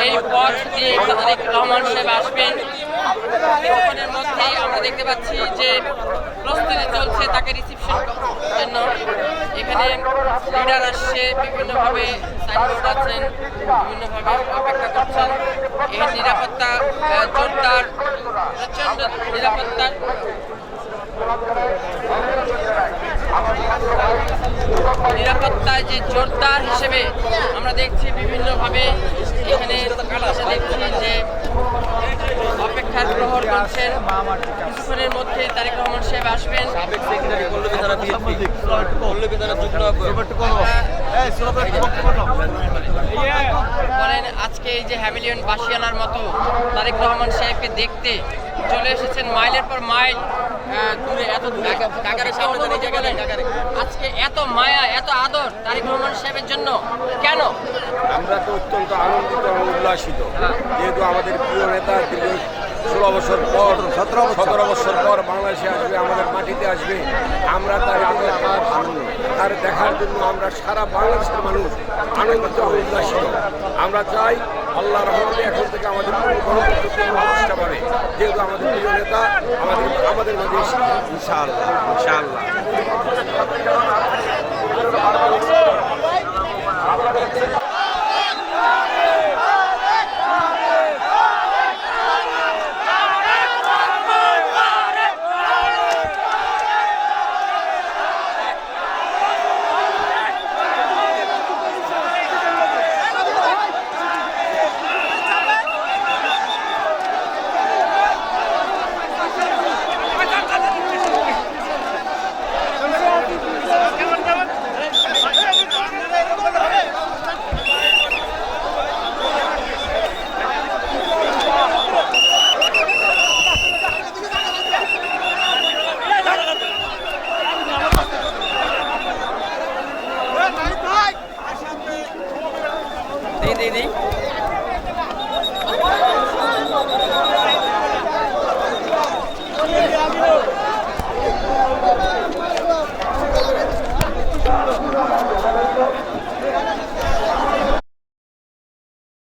এই পথ দিয়ে তারেক রহমান সাহেব আসবেন। কিছুক্ষণের মধ্যেই আমরা দেখতে পাচ্ছি যে প্রস্তুতি চলছে তাকে রিসিপশন জন্য। এখানে লিডার আসছে, বিভিন্নভাবে সাইনবোর্ড আছেন, বিভিন্নভাবে অপেক্ষা করছেন। এই নিরাপত্তা জোরদার, প্রচণ্ড নিরাপত্তা। নিরাপত্তায় যে জোরদার হিসেবে আমরা দেখছি বিভিন্নভাবে এখানে দেখছি যে অপেক্ষার প্রহর করছেন। কিছুক্ষণের মধ্যে তারেক রহমান সাহেব আসবেন। বলেন আজকে এই যে হ্যামিলিয়ন বাসিয়ানার মতো তারেক রহমান সাহেবকে দেখতে চলে এসেছেন মাইলের পর মাইল দূরে, এত দূরে। আজকে এত মায়া, এত আদর তারেক রহমান সাহেবের জন্য কেন? আমরা তো অত্যন্ত আনন্দিত এবং উল্লাসিত, যেহেতু আমাদের প্রিয় নেতা দীর্ঘ 16 বছর পর 17 বছর পর বাংলাদেশে আসবে, আমাদের মাটিতে আসবে। আমরা তার দেখার জন্য আমরা সারা বাংলাদেশের মানুষ আনন্দিত এবং উল্লাসিত। আমরা চাই আল্লাহর রহমতে এখন থেকে আমাদের চেষ্টা পাবে, যেহেতু আমাদের প্রিয় নেতা আমাদের মাঝে ইনশাআল্লাহ ইনশাআল্লাহ। দিদি